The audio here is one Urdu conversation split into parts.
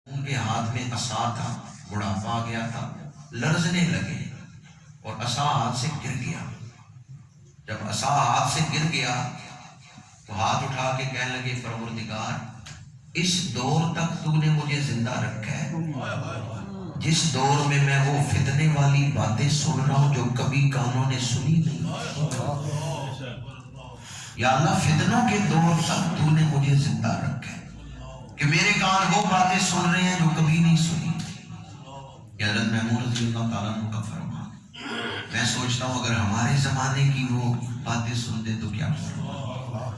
ان کے ہاتھ میں عصا تھا، بڑھاپا آ گیا تھا، لرزنے لگے اور عصا ہاتھ سے گر گیا۔ جب عصا ہاتھ سے گر گیا تو ہاتھ اٹھا کے کہنے لگے پروردگار اس دور تک تو نے مجھے زندہ رکھا ہے جس دور میں وہ فتنے والی باتیں سن رہا ہوں جو کبھی کانوں نے سنی نہیں۔ یا اللہ فتنوں کے دور تک تو نے مجھے زندہ رکھا ہے کہ میرے کان وہ باتیں سن رہے ہیں جو کبھی نہیں سنی۔ یہ حضرت محمود رضی اللہ تعالیٰ عنہ کا فرمان۔ میں سوچتا ہوں اگر ہمارے زمانے کی وہ باتیں سنتے تو کیا ہوگا۔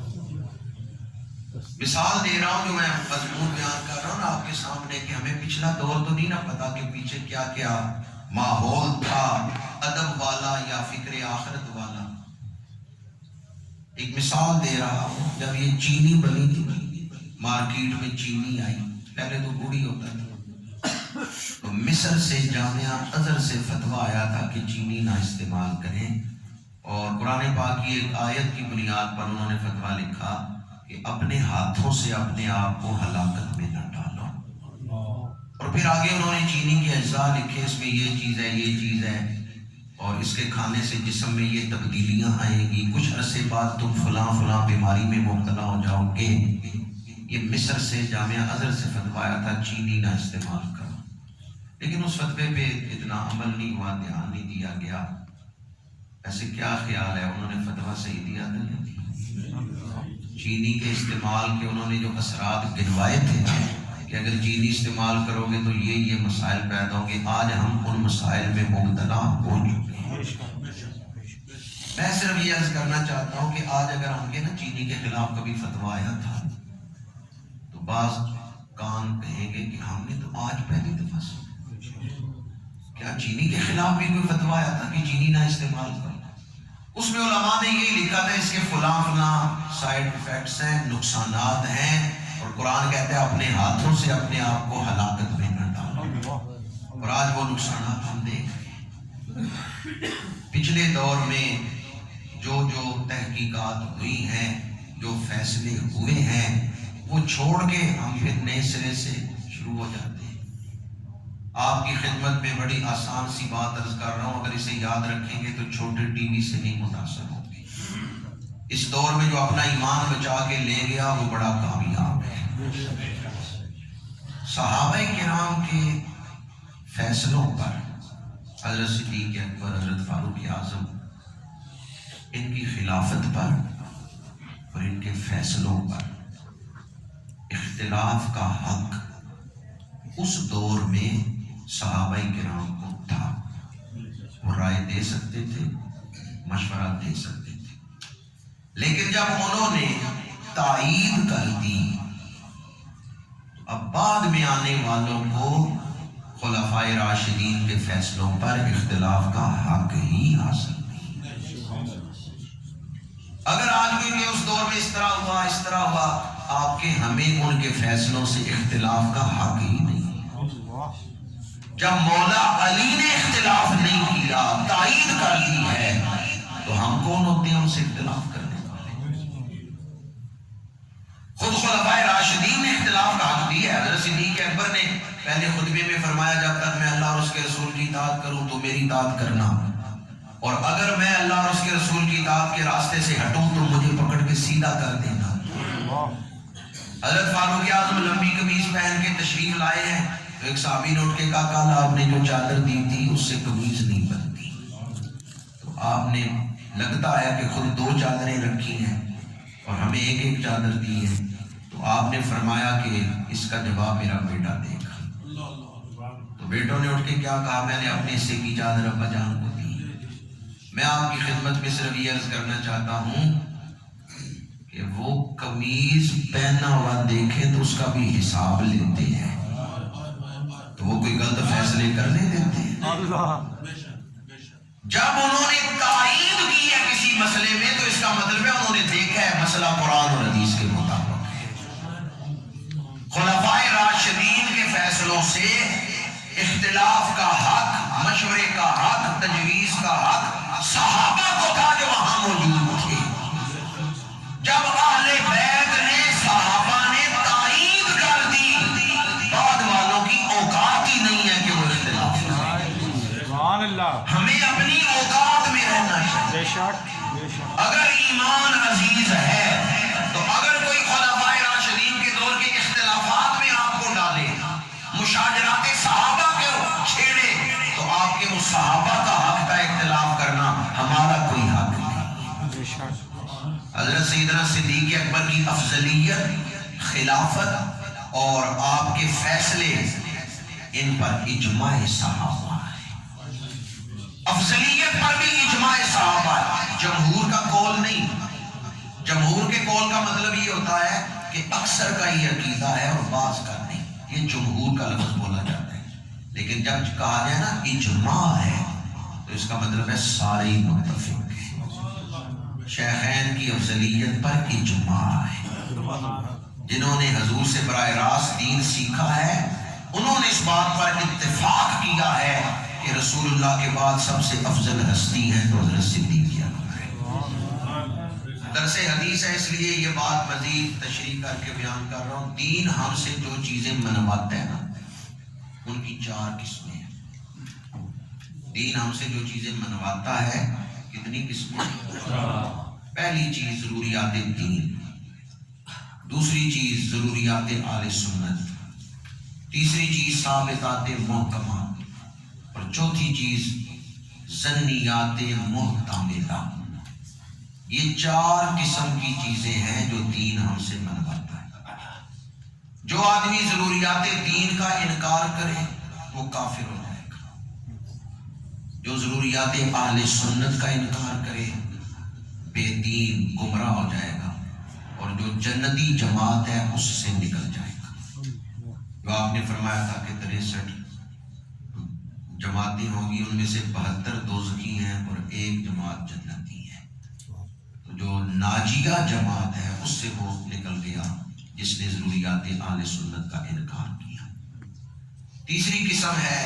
مثال دے رہا ہوں جو میں مضمون بیان کر رہا ہوں نا آپ کے سامنے کہ ہمیں پچھلا دور تو نہیں نا پتا کہ پیچھے کیا کیا ماحول تھا ادب والا یا فکر آخرت والا۔ ایک مثال دے رہا ہوں، جب یہ چینی بنی تھی مارکیٹ میں چینی آئی، پہلے تو گڑی ہوتا تھا، تو مصر سے جامعہ ازہر سے فتویٰ آیا تھا کہ چینی نہ استعمال کریں، اور قرآن پاک کی ایک آیت کی بنیاد پر انہوں نے فتویٰ لکھا کہ اپنے ہاتھوں سے اپنے آپ کو ہلاکت میں نہ ڈالو۔ اور پھر آگے انہوں نے چینی کے اجزاء لکھے، اس میں یہ چیز ہے یہ چیز ہے، اور اس کے کھانے سے جسم میں یہ تبدیلیاں آئیں گی، کچھ عرصے بعد تم فلاں فلاں بیماری میں مبتلا ہو جاؤ گے۔ یہ مصر سے جامعہ ازہر سے فتویٰ آیا تھا چینی نہ استعمال کرو، لیکن اس فتوے پہ اتنا عمل نہیں ہوا، دھیان نہیں دیا گیا۔ ایسے کیا خیال ہے انہوں نے فتویٰ صحیح دیا تھا؟ چینی کے استعمال کے انہوں نے جو اثرات گنوائے تھے کہ اگر چینی استعمال کرو گے تو یہ مسائل پیدا ہوں گے، آج ہم ان مسائل میں مبتلا ہو چکے ہیں۔ میں صرف یہ عرض کرنا چاہتا ہوں کہ آج اگر ہم کے نا چینی کے خلاف کبھی فتویٰ آیا تھا تو بعض کان کہیں گے کہ ہم نے تو آج پہلی دفعہ سنا، کیا چینی کے خلاف بھی کوئی فتویٰ آیا تھا کہ چینی نہ استعمال کرو؟ اس میں علماء نے یہی لکھا تھا اس کے فلاں فلاں سائیڈ ایفیکٹس ہیں، نقصانات ہیں، اور قرآن کہتا ہے اپنے ہاتھوں سے اپنے آپ کو ہلاکت میں نہ ڈالو۔ اور آج وہ نقصانات ہم دیکھ، پچھلے دور میں جو تحقیقات ہوئی ہیں، جو فیصلے ہوئے ہیں، وہ چھوڑ کے ہم پھر نئے سرے سے شروع ہو جاتے ہیں۔ آپ کی خدمت میں بڑی آسان سی بات عرض کر رہا ہوں، اگر اسے یاد رکھیں گے تو چھوٹے ٹی وی سے نہیں متاثر ہوں گے۔ اس دور میں جو اپنا ایمان بچا کے لے گیا وہ بڑا کامیاب ہے۔ صحابہ کرام کے فیصلوں پر، حضرت صدیق اکبر، حضرت فاروق اعظم، ان کی خلافت پر اور ان کے فیصلوں پر اختلاف کا حق اس دور میں صحابہ کرام کو تھا۔ وہ رائے دے سکتے تھے، مشورہ دے سکتے تھے، لیکن جب انہوں نے تائید کر دی تو اب بعد میں آنے والوں کو خلفائے راشدین کے فیصلوں پر اختلاف کا حق ہی حاصل نہیں۔ اگر آج بھی اس دور میں اس طرح ہوا آپ کے ہمیں ان کے فیصلوں سے اختلاف کا حق ہی نہیں۔ جب مولا علی نے اختلاف نہیں کیا، تائید کر دی ہے، تو ہم کون ہوتے ہیں ان سے اختلاف کرنے والے؟ خود خلفائے راشدین نے اختلاف کا حق دیا ہے۔ حضرت صدیق اکبر نے پہلے خطبے میں فرمایا جب تک میں اللہ اور اس کے رسول کی اطاعت کروں تو میری اطاعت کرنا، اور اگر میں اللہ اور اس کے رسول کی اطاعت کے راستے سے ہٹوں تو مجھے پکڑ کے سیدھا کر دینا۔ حضرت فاروق اعظم لمبی قمیض پہن کے تشریف لائے ہیں تو ایک صحابی نے اٹھ کے کہا کل آپ نے جو چادر دی تھی اس سے قمیض نہیں بنتی، تو آپ نے لگتا ہے کہ خود دو چادریں رکھی ہیں اور ہمیں ایک ایک چادر دی ہے، تو آپ نے فرمایا کہ اس کا جواب میرا بیٹا دے گا۔ تو بیٹوں نے اٹھ کے کیا کہا، میں نے اپنے حصے کی چادر ابا جان کو دی۔ میں آپ کی خدمت میں صرف یہ عرض کرنا چاہتا ہوں کہ وہ قمیض پہنا ہوا دیکھیں تو اس کا بھی حساب لیتے ہیں، تو وہ کوئی غلط فیصلے کرنے دیتے ہیں؟ جب انہوں نے تائید کی ہے کسی مسئلے میں تو اس کا مطلب ہے انہوں نے دیکھا ہے مسئلہ قرآن اور حدیث کے مطابق ہے۔ خلفائے راشدین کے فیصلوں سے اختلاف کا حق، مشورے کا حق، تجویز کا حق صحابہ کو تھا جو وہاں موجود تھے۔ جب اہل بیت نے، صحابہ نے تائید کر دی، بعد والوں اللہ. ہمیں اپنی اوقات میں رہنا چاہیے. بے شک بے شک. اگر ایمان عزیز ہے تو اگر کوئی خلفائے راشدین کے دور کے اختلافات میں آپ کو ڈالے، مشاجرات صحابہ کو چھیڑے، تو آپ کے اس صحابہ کا حق کا اختلاف کرنا ہمارا کوئی حق نہیں. بے شک. حضرت سیدنا صدیق اکبر کی افضلیت، خلافت اور آپ کے فیصلے، ان پر اجماع صحابہ ہے. افضلیت پر بھی اجماع صحابہ ہے، جمہور کا قول نہیں. جمہور کے قول کا مطلب یہ ہوتا ہے کہ اکثر کا یہ عقیدہ ہے اور بعض کا نہیں. یہ جمہور کا لفظ بولا جاتا ہے. لیکن جب کہا جائے نا اجماع ہے تو اس کا مطلب ہے سارے ہی متفق ہیں. شیخین کی افضلیت پر اجماع ہے. جنہوں نے حضور سے براہ راست دین سیکھا ہے انہوں نے اس بات پر اتفاق کیا ہے کہ رسول اللہ کے بعد سب سے افضل ہستی ہے تو حضرت صدیق اکبر ہے. درس حدیث ہے اس لیے یہ بات مزید تشریح کر کے بیان کر رہا ہوں. دین ہم سے جو چیزیں منواتا ہے نا ان کی 4 قسمیں ہیں. دین ہم سے جو چیزیں منواتا ہے کتنی قسمیں؟ پہلی چیز ضروریات دین، دوسری چیز ضروریات اہل سنت، تیسری چیز ثابتات محکمہ، اور چوتھی چیز ظنیات محتملہ. یہ 4 قسم کی چیزیں ہیں جو دین ہم سے منواتا ہے. جو آدمی ضروریات دین کا انکار کرے وہ کافر ہو جائے گا. جو ضروریات اہل سنت کا انکار کرے بے دین گمراہ ہو جائے گا، اور جو جنتی جماعت ہے اس سے نکل جائے گا. جو آپ نے فرمایا تھا کہ 63 جماعتیں ہوں گی، ان میں سے 72 دوزخی ہیں اور 1 جماعت جنتی ہے. تو جو ناجیہ جماعت ہے اس سے وہ نکل گیا جس نے ضروریات اہل سنت کا انکار کیا. تیسری قسم ہے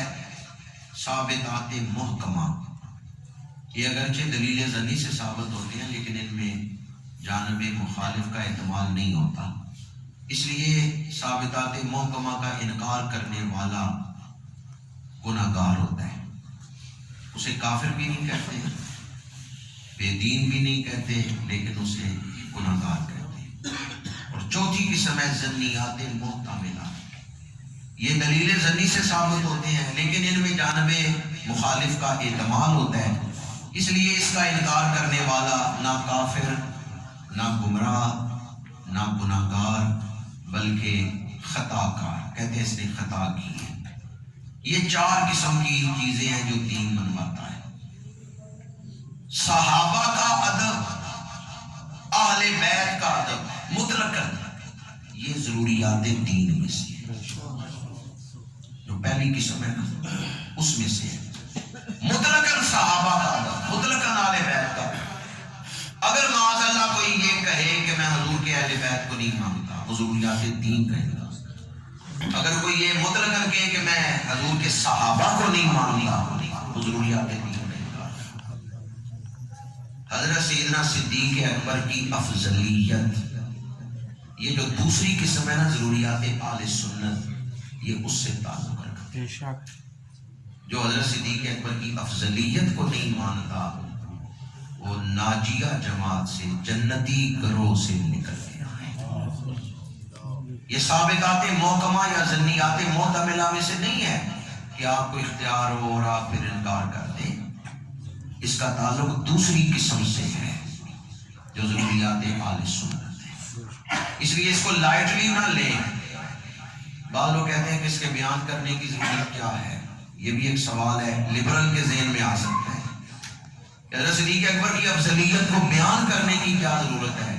ثابتات محکمہ. یہ اگرچہ دلیل ظنی سے ثابت ہوتے ہیں لیکن ان میں جانب مخالف کا احتمال نہیں ہوتا. اس لیے ثابتات محکمہ کا انکار کرنے والا گناہگار ہوتا ہے. اسے کافر بھی نہیں کہتے، بے دین بھی نہیں کہتے، لیکن اسے گناہگار کہتے ہیں. اور چوتھی قسم ہے ظنیات محتملہ. یہ دلیل ظنی سے ثابت ہوتے ہیں لیکن ان میں جانب مخالف کا احتمال ہوتا ہے. اس لیے اس کا انکار کرنے والا نہ کافر، نہ گمراہ، نہ گناہگار، بلکہ خطا کار، کہتے ہیں اس نے خطا کی ہے. یہ 4 قسم کی چیزیں ہیں جو دین منواتا ہے. صحابہ کا ادب، اہل بیت کا ادب مطلقاً یہ ضروریات دین میں سے ہے. جو پہلی قسم ہے نا اس میں سے ہے مطلقاً صحابہ کا ادب، مطلقاً اہل بیت کا. اگر معاذ اللہ کوئی یہ کہے کہ میں حضور کے اہل بیت کو نہیں مانتا، وہ ضروریات دین کہے گا. اگر کوئی یہ مطلقاً کہے کہ میں حضور کے صحابہ کو نہیں مانتا، وہ ضروریات دین کہے گا. حضرت سیدنا صدیق اکبر کی افضلیت، یہ جو دوسری قسم ہے نا ضروریات اہل سنت، یہ اس سے تعلق رکھتا ہے. جو حضرت صدیق اکبر کی افضلیت کو نہیں مانتا وہ ناجیہ جماعت سے، جنتی گروہ سے نکل گیا ہے. یہ ثابتات محکمہ یا ظنیات محتملہ میں سے نہیں ہے کہ آپ کو اختیار ہو اور آپ پھر انکار کر دیں. اس کا تعلق دوسری قسم سے ہے جو ضروریات اہل سنت ہے. اس لیے اس کو لائٹلی نہ لیں. بعض لوگ کہتے ہیں کہ اس کے بیان کرنے کی ضرورت کیا ہے. یہ بھی ایک سوال ہے، لبرل کے ذہن میں آ سکتا ہے. حضرت صدیق اکبر کی افضلیت کو بیان کرنے کی کیا ضرورت ہے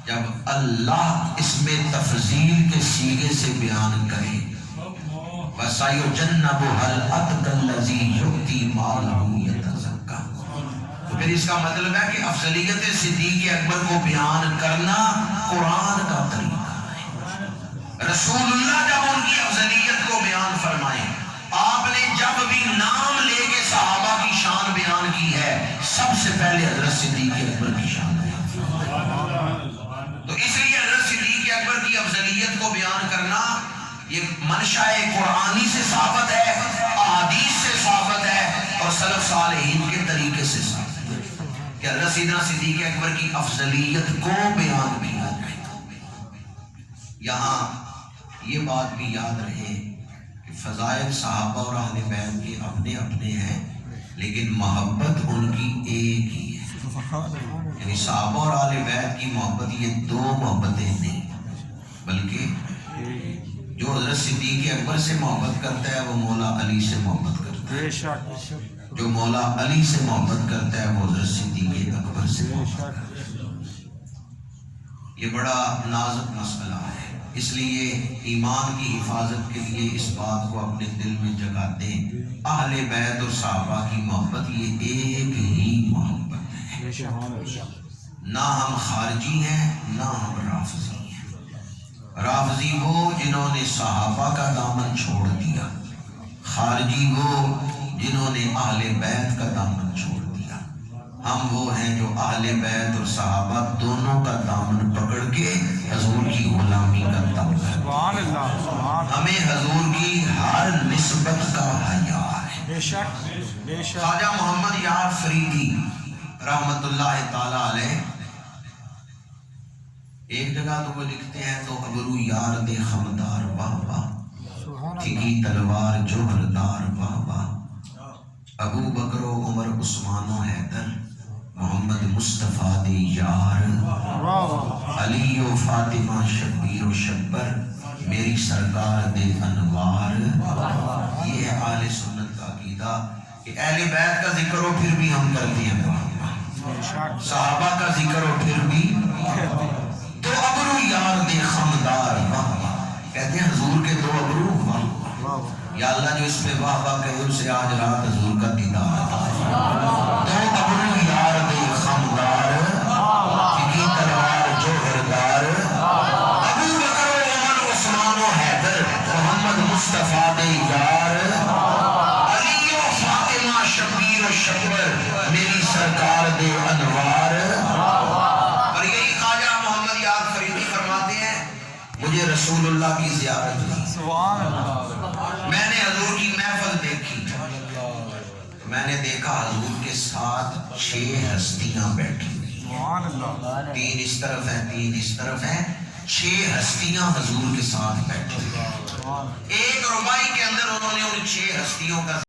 جب اللہ اس میں تفضیل کے سیغے سے بیان کرے. وَسَيُجَنَّبُهَا الْأَتْقَى الَّذِي يُؤْتِي مَالَهُ يَتَزَكَّىٰ. تو پھر اس کا مطلب ہے کہ افضلیت صدیق اکبر کو بیان کرنا قرآن کا طریقہ ہے. رسول اللہ جب ان کی افضلیت کو بیان فرمائیں، آپ نے جب بھی نام لے کے صحابہ کی شان بیان کی ہے سب سے پہلے حضرت صدیق اکبر کی شان بیان کی. تو اس لیے حضرت صدیق اکبر کی افضلیت کو بیان کرنا یہ منشاء قرآنی سے ثابت ہے، احادیث سے ثابت ہے، اور اور سلف صالحین کے طریقے سے ثابت ہے کہ حضرت سیدنا صدیق اکبر کی افضلیت کو بیان کیا جائے۔ یہاں یہ بات بھی یاد رہے کہ فضائل صحابہ اور اہل بیت کے اپنے اپنے ہیں، لیکن محبت ان کی ایک ہی ہے۔ یعنی صحابہ اور اہل بیت کی محبت یہ دو محبتیں نہیں، بلکہ جو حضرت صدیق اکبر سے محبت کرتا ہے وہ مولا علی سے محبت کرتا ہے، جو مولا علی سے محبت کرتا ہے وہ حضرت صدیق اکبر سے محبت کرتا ہے۔ یہ بڑا نازک مسئلہ ہے، اس لیے ایمان کی حفاظت کے لیے اس بات کو اپنے دل میں جگا دیں، اہل بیت اور صحابہ کی محبت یہ ایک ہی محبت ہے۔ نہ ہم خارجی ہیں نہ ہم رافضی ہیں۔ رافضی وہ جنہوں نے صحابہ کا دامن چھوڑ دیا، خارجی وہ جنہوں نے اہل بیت کا دامن چھوڑ دیا۔ ہم وہ ہیں جو اہل بیت اور صحابہ دونوں کا دامن پکڑ کے حضور کی غلامی کا دم کرتے ہیں۔ ہمیں حضور کی ہر نسبت کا حیا ہے۔ خواجہ محمد یار فریدی رحمت اللہ تعالی علیہ ایک جگہ تو وہ لکھتے ہیں تو ابرو یار دے خمدار واہ واہ، تھکی تلوار جوہردار واہ واہ، ابو بکر و عمر عثمان و حیدر محمد مصطفیٰ دے یار، علی و فاطمہ شبیر و شبر میری سرکار دے انوار۔ یہ ہے اہل سنت کا عقیدہ کہ اہل بیت کا ذکر ہو پھر بھی ہم کرتے ہیں، صحابہ کا ذکر ہو پھر بھی دو ابرو یار دے خمدار واہ واہ، کہتے ہیں حضور کے دو ابرو واہ واہ، یا اللہ جو اس پہ واہ واہ کہے اسے آج رات حضور کا دیدار عطا فرما۔ دو ابرو یار دے خمدار، تھکی تلوار جوہردار، ابو بکر و عمر عثمان و حیدر محمد مصطفیٰ دے یار، علی و فاطمہ شبیر و شبر میری سرکار دے انوار۔ اور یہی خواجہ محمد یار فریدی فرماتے ہیں مجھے رسول اللہ کی زیارت ہوئی، میں نے حضور کی محفل دیکھی، میں نے دیکھا حضور کے ساتھ 6 ہستیاں بیٹھی ہوئی، 3 اس طرف ہیں 3 اس طرف ہیں، 6 ہستیاں حضور کے ساتھ بیٹھی ہوئی۔ ایک ربائی کے اندر انہوں نے ان 6 ہستیوں کا